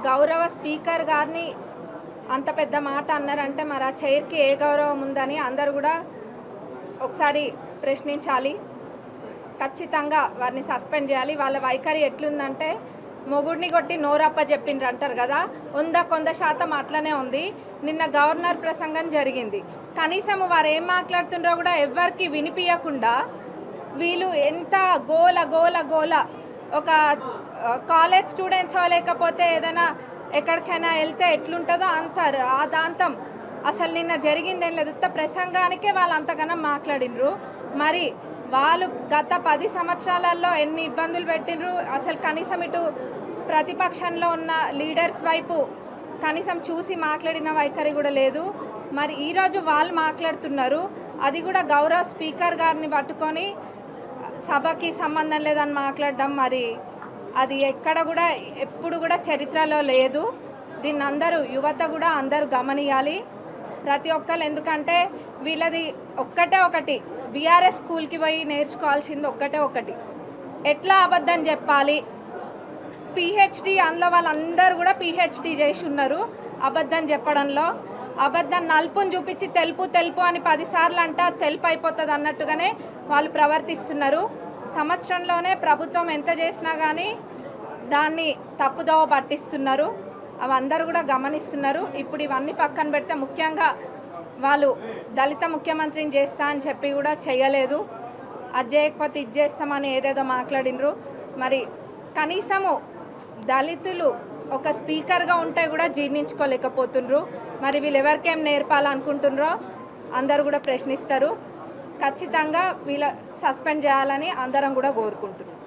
గౌరవ స్పీకర్ గారిని అంత పెద్ద మాట అన్నారంటే మరి ఆ చైర్కి ఏ గౌరవం ఉందని అందరూ కూడా ఒకసారి ప్రశ్నించాలి. ఖచ్చితంగా వారిని సస్పెండ్ చేయాలి. వాళ్ళ వైఖరి ఎట్లుందంటే మొగుడిని కొట్టి నోరప్ప చెప్పిండ్రు అంటారు కదా, 100% అట్లనే ఉంది. నిన్న గవర్నర్ ప్రసంగం జరిగింది. కనీసం వారు ఏం మాట్లాడుతుండ్రో కూడా ఎవరికి వినిపించకుండా వీళ్ళు ఎంత గోల గోల గోల, ఒక కాలేజ్ స్టూడెంట్స్ లేకపోతే ఏదైనా ఎక్కడికైనా వెళ్తే ఎట్లుంటుందో అంత రాదాంతం. అసలు నిన్న జరిగిందేం లేదు, ప్రసంగానికే వాళ్ళు అంతగానో మాట్లాడినరు. మరి వాళ్ళు గత 10 సంవత్సరాలలో ఎన్ని ఇబ్బందులు పెట్టినరు. అసలు కనీసం ఇటు ప్రతిపక్షంలో ఉన్న లీడర్స్ వైపు కనీసం చూసి మాట్లాడిన వైఖరి కూడా లేదు. మరి ఈరోజు వాళ్ళు మాట్లాడుతున్నారు, అది కూడా గౌరవ స్పీకర్ గారిని పట్టుకొని సభకి సంబంధం లేదని మాట్లాడడం, మరి అది ఎక్కడ కూడా ఎప్పుడు కూడా చరిత్రలో లేదు. దీన్ని అందరూ యువత కూడా అందరూ గమనియాలి, ప్రతి ఒక్కరు. ఎందుకంటే వీళ్ళది ఒకటి బీఆర్ఎస్ స్కూల్కి పోయి నేర్చుకోవాల్సింది ఒకటి, ఎట్లా అబద్ధం చెప్పాలి. పిహెచ్డి, అందులో వాళ్ళందరూ కూడా పిహెచ్డి చేసి ఉన్నారు అబద్ధం చెప్పడంలో. అబద్ధం నలుపుని చూపించి తెలుపు అని 10 సార్లు అంటా తెలుపు అయిపోతుంది అన్నట్టుగానే వాళ్ళు ప్రవర్తిస్తున్నారు. సంవత్సరంలోనే ప్రభుత్వం ఎంత చేసినా కానీ దాన్ని తప్పుదోవ పట్టిస్తున్నారు. అవి అందరూ కూడా గమనిస్తున్నారు. ఇప్పుడు ఇవన్నీ పక్కన పెడితే ముఖ్యంగా వాళ్ళు దళిత ముఖ్యమంత్రిని చేస్తా అని చెప్పి కూడా చేయలేదు. అది చేయకపోతే ఇది చేస్తామని ఏదేదో మాట్లాడినరు. మరి కనీసము దళితులు ఒక స్పీకర్గా ఉంటే కూడా జీర్ణించుకోలేకపోతుండ్రు. మరి వీళ్ళు ఎవరికేం నేర్పాలనుకుంటున్నారో అందరూ కూడా ప్రశ్నిస్తారు. ఖచ్చితంగా వీళ్ళ సస్పెండ్ చేయాలని అందరం కూడా కోరుకుంటున్నారు.